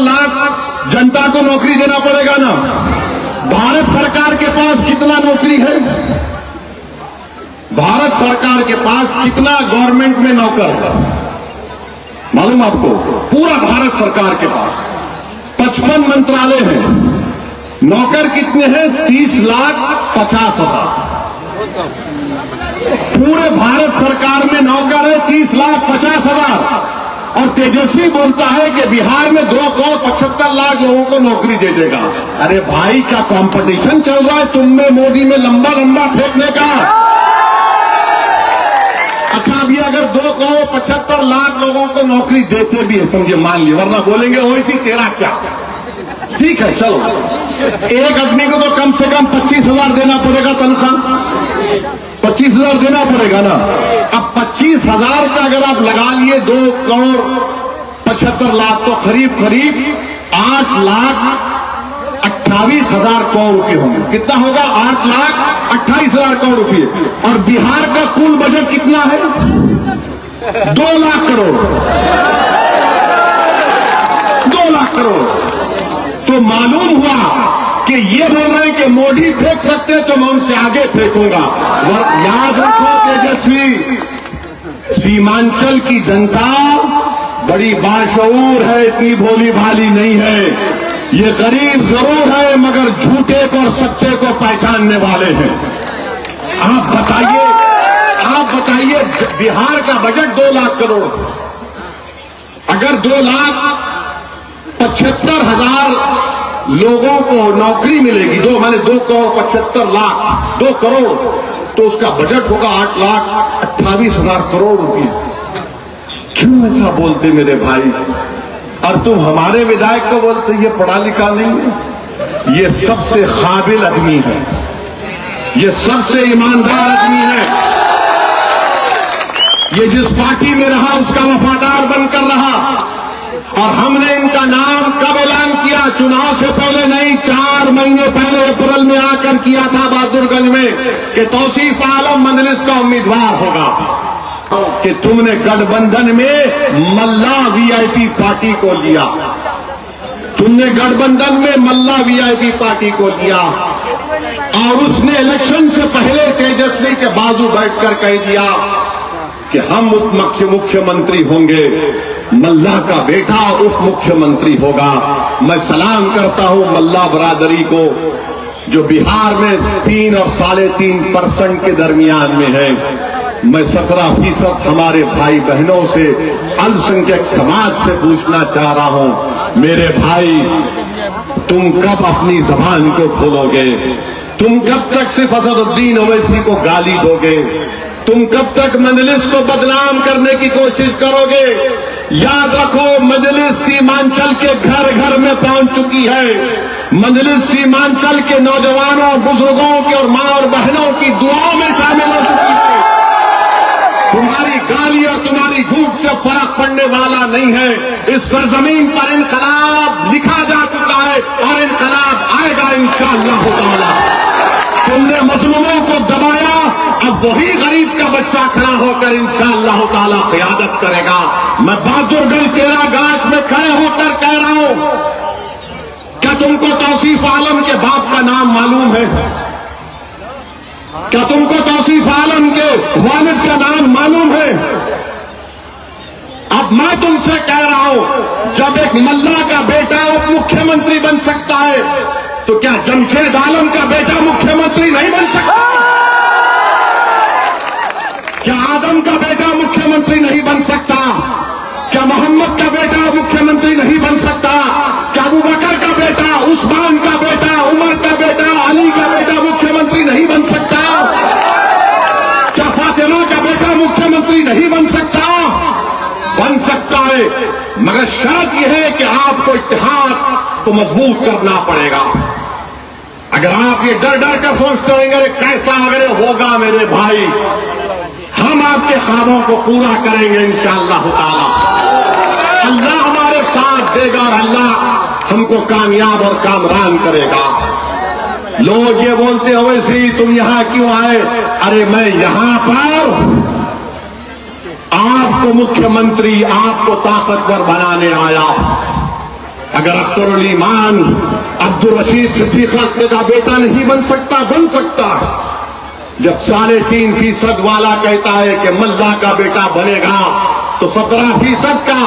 लाख जनता को नौकरी देना पड़ेगा ना। भारत सरकार के पास कितना नौकरी है? भारत सरकार के पास कितना गवर्नमेंट में नौकर है मालूम आपको? पूरा भारत सरकार के पास 55 मंत्रालय हैं। नौकर कितने हैं? 30,50,000। पूरे भारत सरकार में नौकर है 30,50,000। और तेजस्वी बोलता है कि बिहार में 2,75,00,000 लोगों को नौकरी दे देगा। अरे भाई, क्या कंपटीशन चल रहा है तुम में मोदी में लंबा लंबा फेंकने का? अच्छा, अभी अगर 2,75,00,000 लोगों को नौकरी देते भी है, समझे, मान लिया, वरना बोलेंगे ओवैसी तेरा क्या। ठीक है, चलो, एक आदमी को तो कम से कम 25,000 देना पड़ेगा तनख्वाह। 25,000 देना पड़ेगा ना। अब 25,000 का अगर आप लगा लिए 2,75,00,000 तो करीब करीब 8,28,000 करोड़ रुपए होंगे। कितना होगा? 8,28,000 करोड़ रुपए। और बिहार का कुल बजट कितना है? 2 लाख करोड़। 2 लाख करोड़। तो मालूम हुआ कि ये बोल रहे हैं कि मोदी फेंक सकते हैं तो मैं उनसे आगे फेंकूंगा। याद रखो तेजस्वी, सीमांचल की जनता बड़ी बाशऊर है, इतनी भोली भाली नहीं है। ये गरीब जरूर है मगर झूठे को और सच्चे को पहचानने वाले हैं। आप बताइए बिहार का बजट 2 लाख करोड़, अगर 2,75,000 लोगों को नौकरी मिलेगी, 2,75,00,000, 2 करोड़, तो उसका बजट होगा 8,28,000 करोड़ रुपए। क्यों ऐसा बोलते मेरे भाई? और तुम हमारे विधायक को बोलते ये पढ़ा लिखा नहीं है। ये सबसे काबिल आदमी है, ये सबसे ईमानदार आदमी है। ये जिस पार्टी में रहा उसका वफादार बनकर रहा। और हमने इनका नाम कब ऐलान किया? चुनाव से पहले नहीं, 4 महीने पहले अप्रैल में आकर किया था बहादुरगंज में कि तौसीफ आलम मजलिस का उम्मीदवार होगा। कि तुमने गठबंधन में मल्ला वीआईपी पार्टी को लिया, तुमने गठबंधन में मल्ला वीआईपी पार्टी को लिया। और उसने इलेक्शन से पहले तेजस्वी के बाजू बैठकर कह दिया कि हम उप मुख्यमंत्री होंगे, मल्ला का बेटा उप मुख्यमंत्री होगा। मैं सलाम करता हूं मल्ला बरादरी को, जो बिहार में 3 और 3.5% के दरमियान में है। मैं 17% हमारे भाई बहनों से, अल्पसंख्यक समाज से पूछना चाह रहा हूं, मेरे भाई, तुम कब अपनी जबान को खोलोगे? तुम कब तक सिर्फ असदुद्दीन ओवैसी को गाली दोगे? तुम कब तक मजलिस को बदनाम करने की कोशिश करोगे? याद रखो, मजलिस सीमांचल के घर घर में पहुंच चुकी है। मजलिस सीमांचल के नौजवानों, बुजुर्गों के और मां और बहनों की दुआओं में शामिल हो चुकी है। तुम्हारी गाली और तुम्हारी झूठ से फर्क पड़ने वाला नहीं है। इस सरजमीन पर इनकलाब लिखा जा चुका है और इनकलाब आएगा इंशाअल्लाह ताला। तुमने मजलूमों को दबाया, अब वही गरीब का बच्चा खड़ा होकर इंशाअल्लाह ताला क़यादत करेगा। मैं बहादुरगंज तेरा गाछ में खड़े होकर कह रहा हूं, क्या तुमको तौसीफ आलम के बाप का नाम मालूम है? क्या तुमको तौसीफ आलम के वालिद का नाम मालूम है? अब मैं तुमसे कह रहा हूं, जब एक मल्ला का बेटा उप मुख्यमंत्री बन सकता है, तो क्या जमशेद आलम का बेटा मुख्यमंत्री नहीं बन सकता? क्या आदम का बेटा मुख्यमंत्री नहीं बन सकता? क्या मोहम्मद का बेटा मुख्यमंत्री नहीं बन सकता? क्या अबू बकर का बेटा, उस्मान का बेटा, उमर का बेटा, अली का बेटा मुख्यमंत्री नहीं बन सकता? क्या फातिमा का बेटा मुख्यमंत्री नहीं बन सकता? बन सकता है, मगर शर्त यह है कि आपको इत्तेहाद को मजबूत करना पड़ेगा। अगर आप ये डर डर कर सोचते रहेंगे कैसा अगर होगा मेरे भाई, हम आपके ख्वाबों को पूरा करेंगे इंशाअल्लाह ताला। अल्लाह हमारे साथ देगा और अल्लाह हमको कामयाब और कामरान करेगा। लोग ये बोलते हो वैसे तुम यहां क्यों आए? अरे मैं यहां पर आपको मुख्यमंत्री, आपको ताकतवर बनाने आया। अगर अख्तरुल ईमान अब्दुल रशीद सिद्दीक का बेटा नहीं बन सकता, बन सकता है। जब 3.5% वाला कहता है कि मल्ला का बेटा बनेगा, तो 17% का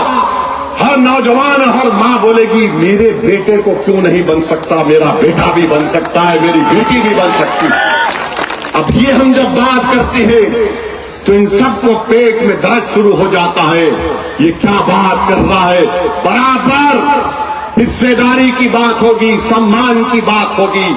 हर नौजवान, हर मां बोलेगी मेरे बेटे को क्यों नहीं बन सकता, मेरा बेटा भी बन सकता है, मेरी बेटी भी बन सकती है। अब ये हम जब बात करते हैं तो इन सबको पेट में दर्द शुरू हो जाता है। ये क्या बात कर रहा है? बराबर हिस्सेदारी की बात होगी, सम्मान की बात होगी।